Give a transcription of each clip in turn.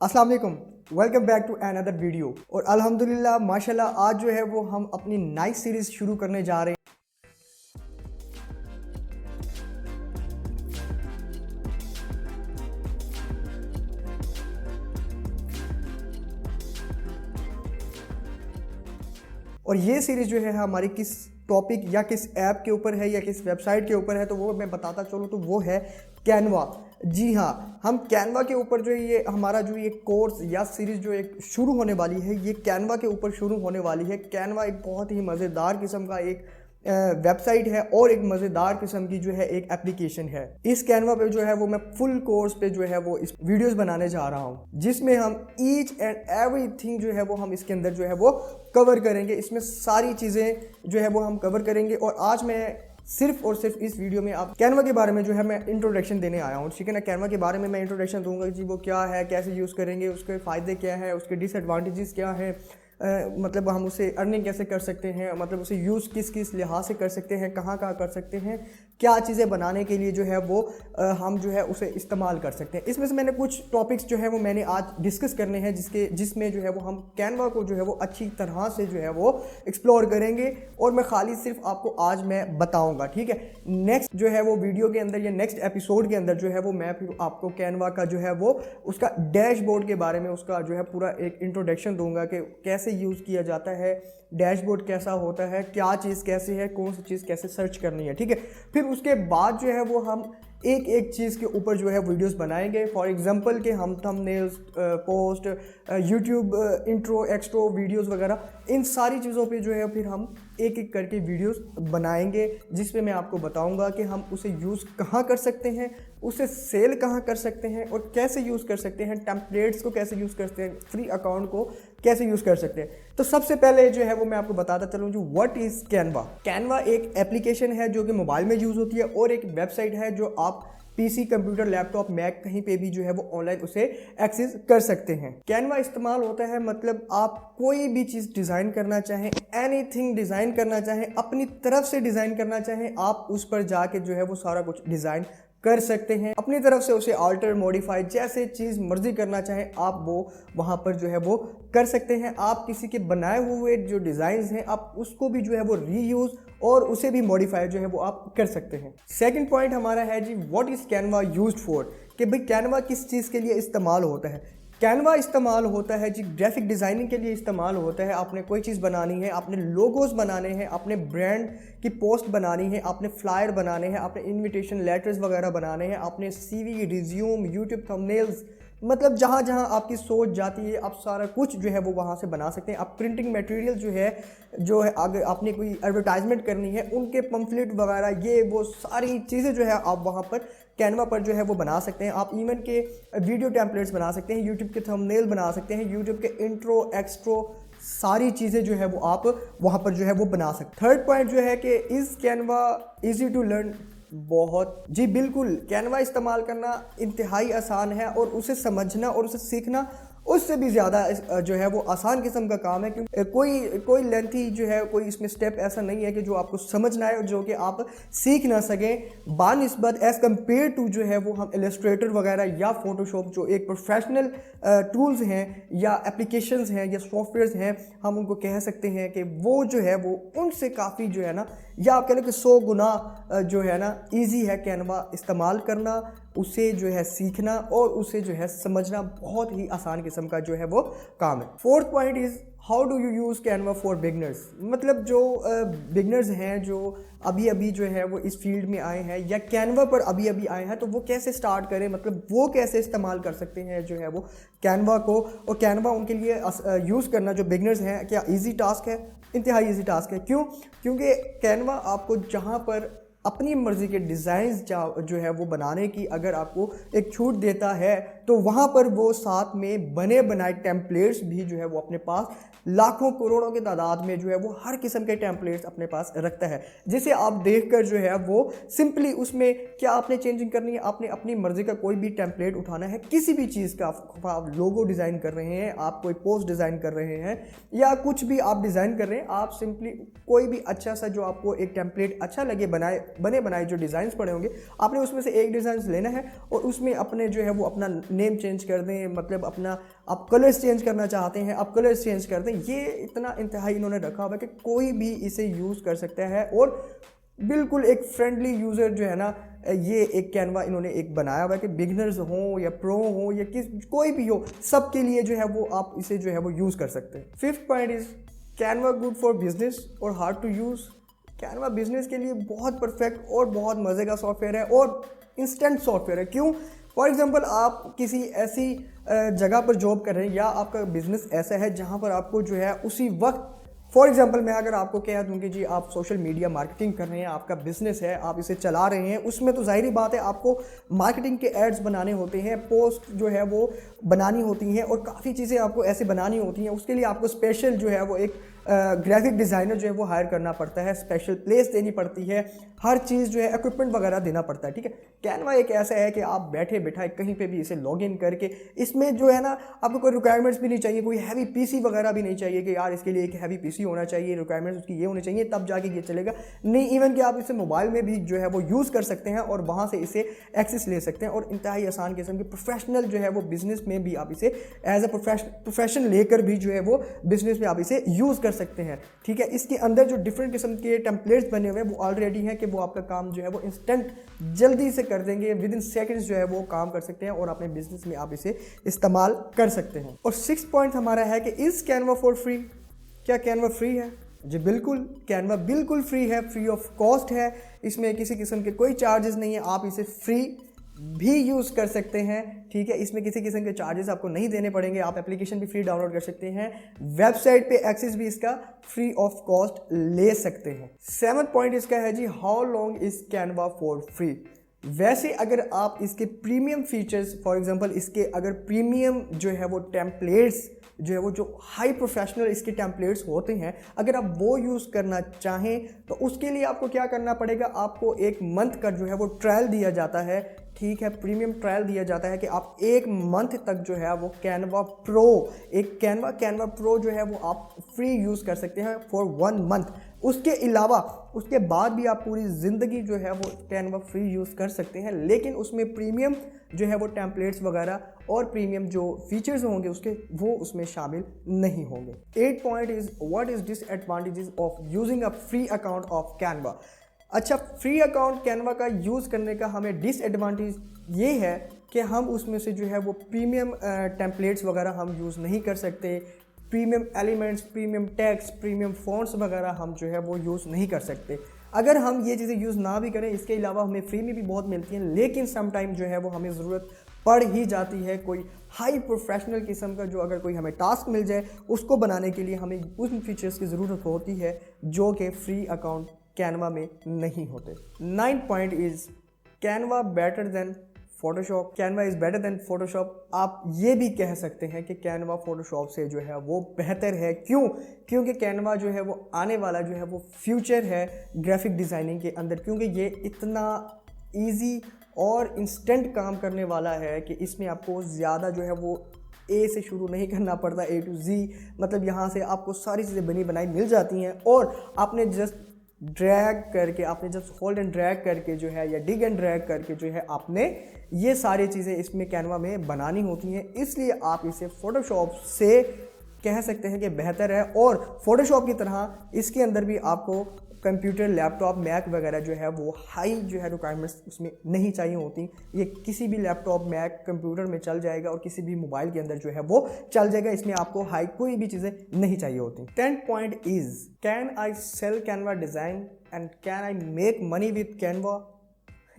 अस्सलाम वालेकुम, welcome back to another video. और अल्हम्दुलिल्लाह माशाल्लाह आज जो है वो हम अपनी नाइस सीरीज़ शुरू करने जा रहे हैं। और ये सीरीज़ जो है हमारी किस टॉपिक या किस ऐप के ऊपर है या किस वेबसाइट के ऊपर है, तो वो मैं बताता चलूँ तो वो है कैनवा। जी हाँ, हम कैनवा के ऊपर जो है ये हमारा जो ये कोर्स या सीरीज़ जो एक शुरू होने वाली है, ये कैनवा के ऊपर शुरू होने वाली है। कैनवा एक बहुत ही मज़ेदार किस्म का एक वेबसाइट है और एक मज़ेदार किस्म की जो है एक एप्लीकेशन है। इस कैनवा पे जो है वो मैं फुल कोर्स पे जो है वो इस वीडियोस बनाने जा रहा हूँ, जिसमें हम ईच एंड एवरीथिंग जो है वो हम इसके अंदर जो है वो कवर करेंगे। इसमें सारी चीज़ें जो है वो हम कवर करेंगे। और आज मैं सिर्फ और सिर्फ इस वीडियो में आप कैनवा के बारे में जो है मैं इंट्रोडक्शन देने आया हूँ, ठीक है ना। कैनवा के बारे में मैं इंट्रोडक्शन दूंगा कि वो क्या है, कैसे यूज़ करेंगे, उसके फ़ायदे क्या है, उसके डिसएडवांटेजेस क्या है, मतलब हम उसे अर्निंग कैसे कर सकते हैं, मतलब उसे यूज़ किस किस लिहाज से कर सकते हैं, कहाँ कहाँ कर सकते हैं, क्या चीज़ें बनाने के लिए जो है वो हम जो है उसे इस्तेमाल कर सकते हैं। इसमें से मैंने कुछ टॉपिक्स जो है वो मैंने आज डिस्कस करने हैं, जिसमें जो है वो हम कैनवा को जो है वो अच्छी तरह से जो है वो एक्सप्लोर करेंगे। और मैं खाली सिर्फ आपको आज मैं बताऊँगा, ठीक है। नेक्स्ट जो है वो वीडियो के अंदर या नेक्स्ट एपिसोड के अंदर जो है वो मैं फिर आपको कैनवा का जो है वो उसका डैशबोर्ड के बारे में उसका जो है पूरा एक इंट्रोडक्शन दूंगा कि कैसे यूज़ किया जाता है, डैशबोर्ड कैसा होता है, क्या चीज़ कैसे है, कौन सी चीज़ कैसे सर्च करनी है, ठीक है। फिर उसके बाद जो है वो हम एक एक चीज़ के ऊपर जो है वीडियोस बनाएंगे। फॉर एग्जांपल कि हम thumbnails, post, YouTube intro extero videos वगैरह, इन सारी चीज़ों पे जो है फिर हम एक एक करके वीडियोस बनाएंगे, जिसमें मैं आपको बताऊंगा कि हम उसे यूज़ कहाँ कर सकते हैं, उसे सेल कहाँ कर सकते हैं और कैसे यूज़ कर सकते हैं, टेम्पलेट्स को कैसे यूज़ करते हैं, फ्री अकाउंट को कैसे यूज़ कर सकते हैं। तो सबसे पहले जो है वो मैं आपको बताता चलूँ जो व्हाट इज़ कैनवा। कैनवा एक एप्लीकेशन है जो कि मोबाइल में यूज़ होती है और एक वेबसाइट है जो आप पीसी, कंप्यूटर, लैपटॉप, मैक कहीं पे भी जो है वो ऑनलाइन उसे एक्सेस कर सकते हैं। कैनवा इस्तेमाल होता है मतलब आप कोई भी चीज़ डिज़ाइन करना चाहें, एनीथिंग डिज़ाइन करना चाहें, अपनी तरफ से डिज़ाइन करना चाहें, आप उस पर जाके जो है वो सारा कुछ डिज़ाइन कर सकते हैं अपनी तरफ से, उसे आल्टर, मॉडिफाई, जैसे चीज़ मर्जी करना चाहें आप वो वहाँ पर जो है वो कर सकते हैं। आप किसी के बनाए हुए जो डिज़ाइंस हैं आप उसको भी जो है वो रीयूज़ और उसे भी मॉडिफाई जो है वो आप कर सकते हैं। सेकंड पॉइंट हमारा है जी what is Canva used for, कि भाई कैनवा किस चीज़ के लिए इस्तेमाल होता है। कैनवा इस्तेमाल होता है जी ग्राफिक डिज़ाइनिंग के लिए इस्तेमाल होता है। आपने कोई चीज़ बनानी है, आपने लोगोस बनाने हैं, आपने ब्रांड की पोस्ट बनानी है, आपने फ्लायर बनाने हैं, आपने इनविटेशन लेटर्स वगैरह बनाने हैं, आपने सीवी, रिज्यूम, यूट्यूब थंबनेल्स, मतलब जहाँ जहाँ आपकी सोच जाती है आप सारा कुछ जो है वो वहाँ से बना सकते हैं। आप प्रिंटिंग मटेरियल जो है अगर आपने कोई एडवर्टाइजमेंट करनी है, उनके पम्फलेट वगैरह, ये वो सारी चीज़ें जो है आप वहाँ पर कैनवा पर जो है वो बना सकते हैं। आप इवन के वीडियो टेम्पलेट्स बना सकते हैं, यूट्यूब के थंबनेल बना सकते हैं, यूट्यूब के इंट्रो एक्सट्रो, सारी चीज़ें जो है वो आप वहाँ पर जो है वो बना सकते हैं। थर्ड पॉइंट जो है कि is Canva easy to learn, बहुत जी बिल्कुल, कैनवा इस्तेमाल करना इंतहाई आसान है और उसे समझना और उसे सीखना उससे भी ज़्यादा जो है वो आसान किस्म का काम है, क्योंकि कोई लेंथी जो है कोई इसमें स्टेप ऐसा नहीं है कि जो आपको समझना है और जो कि आप सीख ना सकें बानिस्बत एज़ कम्पेयर टू जो है वो हम इलस्ट्रेटर वगैरह या फोटोशॉप जो एक प्रोफेशनल टूल्स हैं या एप्लीकेशंस हैं या सॉफ्टवेयर्स हैं, हम उनको कह सकते हैं कि वो जो है वो उनसे काफ़ी जो है ना, या आप कह लो कि 100 गुना जो है ना ईजी है कैनवा इस्तेमाल करना, उसे जो है सीखना और उसे जो है समझना बहुत ही आसान किस्म का जो है वो काम है। Fourth point is how do you use Canva for beginners, मतलब जो बिगनर्स हैं जो अभी अभी जो है वो इस फील्ड में आए हैं या कैनवा पर अभी अभी आए हैं, तो वो कैसे स्टार्ट करें, मतलब वो कैसे इस्तेमाल कर सकते हैं जो है वो कैनवा को। और कैनवा उनके लिए यूज़ करना जो बिगनर्स हैं, क्या ईजी टास्क है? इंतहाई ईजी टास्क है। क्यों? क्योंकि कैनवा आपको जहाँ पर अपनी मर्ज़ी के डिज़ाइंस जो है वो बनाने की अगर आपको एक छूट देता है, तो वहाँ पर वो साथ में बने बनाए टेम्पलेट्स भी जो है वो अपने पास लाखों करोड़ों की तादाद में जो है वो हर किस्म के टेम्पलेट्स अपने पास रखता है, जिसे आप देखकर जो है वो सिंपली उसमें क्या आपने चेंजिंग करनी है, आपने अपनी मर्ज़ी का कोई भी टेम्पलेट उठाना है, किसी भी चीज़ का आप लोगो डिज़ाइन कर रहे हैं, आप कोई पोस्ट डिज़ाइन कर रहे हैं या कुछ भी आप डिज़ाइन कर रहे हैं, आप सिंपली कोई भी अच्छा सा जो आपको एक टेम्पलेट अच्छा लगे बने बनाए जो डिज़ाइंस पड़े होंगे, आपने उसमें से एक डिज़ाइन लेना है और उसमें अपने जो है वो अपना नेम चेंज कर दें, मतलब अपना आप कलर्स चेंज करना चाहते हैं आप कलर्स चेंज कर दें। ये इतना इंतहाई इन्होंने रखा हुआ है कि कोई भी इसे यूज़ कर सकता है और बिल्कुल एक फ्रेंडली यूज़र जो है ना, ये एक कैनवा इन्होंने एक बनाया हुआ है कि बिगनर्स हों या प्रो हो या कोई भी हो, सबके लिए जो है वो आप इसे जो है वो यूज़ कर सकते हैं। Fifth point is Canva good for business और hard to use. Canva business के लिए बहुत परफेक्ट और बहुत मज़े का सॉफ्टवेयर है और इंस्टेंट सॉफ्टवेयर है। क्यों? फॉर एग्जांपल आप किसी ऐसी जगह पर जॉब कर रहे हैं या आपका बिजनेस ऐसा है जहां पर आपको जो है उसी वक्त, फॉर एग्जांपल मैं अगर आपको कह दूं कि जी आप सोशल मीडिया मार्केटिंग कर रहे हैं, आपका बिजनेस है, आप इसे चला रहे हैं, उसमें तो जाहिर बात है आपको मार्केटिंग के एड्स बनाने होते हैं, पोस्ट जो है वो बनानी होती हैं और काफ़ी चीज़ें आपको ऐसे बनानी होती हैं। उसके लिए आपको स्पेशल जो है वो एक ग्राफिक डिज़ाइनर जो है वो हायर करना पड़ता है, स्पेशल प्लेस देनी पड़ती है, हर चीज़ जो है इक्विपमेंट वगैरह देना पड़ता है। ठीक है, कैनवा एक ऐसा है कि आप बैठे बैठाए कहीं पे भी इसे लॉगिन करके, इसमें जो है ना आपको कोई रिक्वायरमेंट्स भी नहीं चाहिए, कोई हैवी पीसी वगैरह भी नहीं चाहिए कि यार इसके लिए एक हैवी पीसी होना चाहिए, रिक्वायरमेंट्स उसकी ये होनी चाहिए तब जाके ये चलेगा। नहीं, इवन कि आप इसे मोबाइल में भी जो है वो यूज़ कर सकते हैं और वहाँ से इसे एक्सेस ले सकते हैं और इंतहाई आसान किस्म की प्रोफेशनल जो है वो बिज़नेस में भी आप इसे एज अ प्रोफेशन लेकर भी जो है वो बिज़नेस में आप इसे यूज़ कर सकते हैं। ठीक है, इसके अंदर जो डिफरेंट किस्म के टेम्पलेट्स बने हुए हैं वो ऑलरेडी हैं कि वो आपका काम जो है वो इंस्टेंट जल्दी से कर देंगे, विद इन सेकंड्स जो है वो काम कर सकते हैं और अपने बिजनेस में आप इसे इस्तेमाल कर सकते हैं। और 6 पॉइंट हमारा है कि इज़ कैनवा फॉर फ्री? क्या कैनवा फ्री है? जी बिल्कुल, कैनवा बिल्कुल फ्री है, फ्री ऑफ कॉस्ट है, इसमें किसी किस्म के कोई चार्जेस नहीं है, आप इसे फ्री भी यूज़ कर सकते हैं। ठीक है, इसमें किसी किस्म के चार्जेस आपको नहीं देने पड़ेंगे, आप एप्लीकेशन भी फ्री डाउनलोड कर सकते हैं, वेबसाइट पे एक्सेस भी इसका फ्री ऑफ कॉस्ट ले सकते हैं। 7th पॉइंट इसका है जी, how long is Canva for free? वैसे अगर आप इसके प्रीमियम फीचर्स, फॉर एग्जांपल इसके अगर प्रीमियम जो है वो टेम्पलेट्स जो है वो जो हाई प्रोफेशनल इसके टेम्पलेट्स होते हैं, अगर आप वो यूज़ करना चाहें तो उसके लिए आपको क्या करना पड़ेगा, आपको 1 मंथ का जो है वो ट्रायल दिया जाता है। ठीक है, प्रीमियम ट्रायल दिया जाता है कि आप 1 मंथ तक जो है वो कैनवा प्रो, एक कैनवा प्रो जो है वो आप फ्री यूज़ कर सकते हैं फॉर 1 मंथ। उसके अलावा उसके बाद भी आप पूरी ज़िंदगी जो है वो कैनवा फ्री यूज़ कर सकते हैं, लेकिन उसमें प्रीमियम जो है वो टेम्पलेट्स वगैरह और प्रीमियम जो फीचर्स होंगे उसके वो उसमें शामिल नहीं होंगे। 8 point is what is disadvantages of using a free account of Canva? अच्छा, फ्री अकाउंट कैनवा का यूज़ करने का हमें डिसएडवांटेज ये है कि हम उसमें से जो है वो प्रीमियम टेम्पलेट्स वगैरह हम यूज़ नहीं कर सकते, premium elements, premium text, premium fonts वगैरह हम जो है वो यूज़ नहीं कर सकते। अगर हम ये चीज़ें यूज़ ना भी करें, इसके अलावा हमें फ्री में भी बहुत मिलती हैं, लेकिन सम टाइम जो है वो हमें ज़रूरत पड़ ही जाती है कोई हाई प्रोफेशनल किस्म का जो अगर कोई हमें टास्क मिल जाए उसको बनाने के लिए हमें उन फीचर्स की ज़रूरत होती है जो कि फ्री अकाउंट कैनवा में नहीं होते। 9 point is Canva better than Photoshop? Canva is better than Photoshop? आप ये भी कह सकते हैं कि कैनवा फोटोशॉप से जो है वो बेहतर है। क्यों? क्योंकि कैनवा जो है वो आने वाला जो है वो फ्यूचर है ग्राफिक डिज़ाइनिंग के अंदर, क्योंकि ये इतना ईजी और इंस्टेंट काम करने वाला है कि इसमें आपको ज़्यादा जो है वो ए से शुरू नहीं करना पड़ता, A to Z, मतलब यहाँ से आपको सारी चीज़ें बनी बनाई मिल जाती हैं और आपने जस्ट ड्रैग करके, आपने जस्ट होल्ड एंड ड्रैग करके जो है या डिग एंड ड्रैग करके जो है आपने ये सारी चीज़ें इसमें कैनवा में बनानी होती हैं। इसलिए आप इसे फ़ोटोशॉप से कह सकते हैं कि बेहतर है और फ़ोटोशॉप की तरह इसके अंदर भी आपको कंप्यूटर, लैपटॉप, मैक वगैरह जो है वो हाई जो है रिक्वायरमेंट्स उसमें नहीं चाहिए होती। ये किसी भी लैपटॉप, मैक, कंप्यूटर में चल जाएगा और किसी भी मोबाइल के अंदर जो है वो चल जाएगा, इसमें आपको हाई कोई भी चीज़ें नहीं चाहिए होती। 10 point is can I sell Canva design and can I make money with Canva?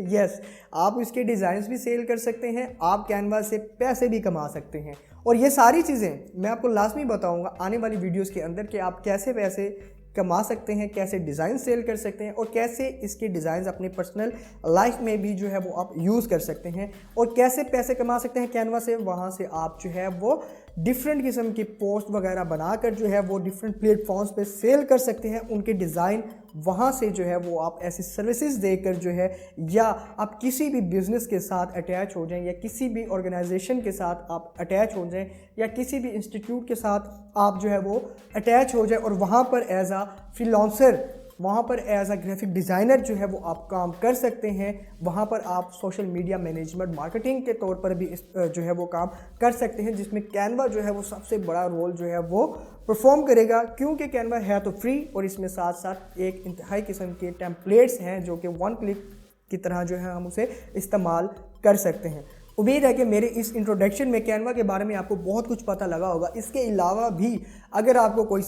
Yes, आप इसके डिज़ाइंस भी सेल कर सकते हैं, आप कैनवा से पैसे भी कमा सकते हैं और ये सारी चीज़ें मैं आपको लाजमी बताऊंगा आने वाली वीडियोस के अंदर कि आप कैसे पैसे कमा सकते हैं, कैसे डिज़ाइन सेल कर सकते हैं और कैसे इसके डिज़ाइंस अपने पर्सनल लाइफ में भी जो है वो आप यूज़ कर सकते हैं और कैसे पैसे कमा सकते हैं कैनवा से। वहाँ से आप जो है वो डिफरेंट किस्म की पोस्ट वगैरह बनाकर जो है वो डिफरेंट प्लेटफॉर्म्स पे सेल कर सकते हैं उनके डिज़ाइन। वहाँ से जो है वो आप ऐसी सर्विसेज देकर जो है, या आप किसी भी बिज़नेस के साथ अटैच हो जाएं या किसी भी ऑर्गेनाइजेशन के साथ आप अटैच हो जाएं या किसी भी इंस्टीट्यूट के साथ आप जो है वो अटैच हो जाएं और वहाँ पर एज आ फ्रीलांसर वहाँ पर एज अ ग्राफिक डिज़ाइनर जो है वो आप काम कर सकते हैं। वहाँ पर आप सोशल मीडिया मैनेजमेंट मार्केटिंग के तौर पर भी जो है वो काम कर सकते हैं, जिसमें कैनवा जो है वो सबसे बड़ा रोल जो है वो परफॉर्म करेगा, क्योंकि कैनवा है तो फ्री और इसमें साथ साथ एक इंतहाई किस्म के टेम्पलेट्स हैं जो कि वन क्लिक की तरह जो है हम उसे इस्तेमाल कर सकते हैं। उम्मीद है कि मेरे इस इंट्रोडक्शन में कैनवा के बारे में आपको बहुत कुछ पता लगा होगा। इसके अलावा भी अगर आपको कोई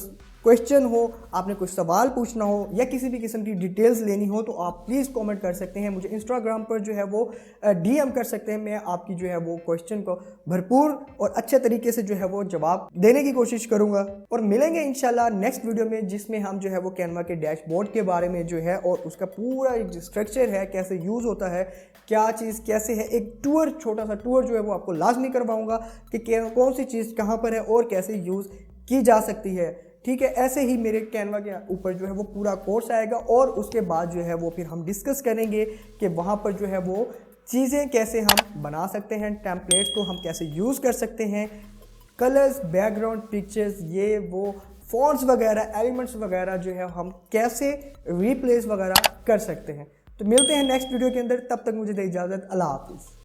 क्वेश्चन हो, आपने कुछ सवाल पूछना हो या किसी भी किस्म की डिटेल्स लेनी हो तो आप प्लीज़ कमेंट कर सकते हैं, मुझे इंस्टाग्राम पर जो है वो डीएम कर सकते हैं। मैं आपकी जो है वो क्वेश्चन को भरपूर और अच्छे तरीके से जो है वो जवाब देने की कोशिश करूंगा। और मिलेंगे इंशाल्लाह नेक्स्ट वीडियो में, जिसमें हम जो है वो कैनवा के डैशबोर्ड के बारे में जो है और उसका पूरा एक स्ट्रक्चर है, कैसे यूज़ होता है, क्या चीज़ कैसे है, एक टूर, छोटा सा टूर जो है वो आपको लाजमी करवाऊंगा कि कौन सी चीज़ कहाँ पर है और कैसे यूज़ की जा सकती है। ठीक है, ऐसे ही मेरे कैनवा के ऊपर जो है वो पूरा कोर्स आएगा और उसके बाद जो है वो फिर हम डिस्कस करेंगे कि वहाँ पर जो है वो चीज़ें कैसे हम बना सकते हैं, टेम्पलेट्स को हम कैसे यूज़ कर सकते हैं, कलर्स, बैकग्राउंड पिक्चर्स, ये वो फॉन्ट्स वगैरह, एलिमेंट्स वगैरह जो है हम कैसे रिप्लेस वगैरह कर सकते हैं। तो मिलते हैं नेक्स्ट वीडियो के अंदर, तब तक मुझे दे इजाज़त, अल्लाह हाफिज़।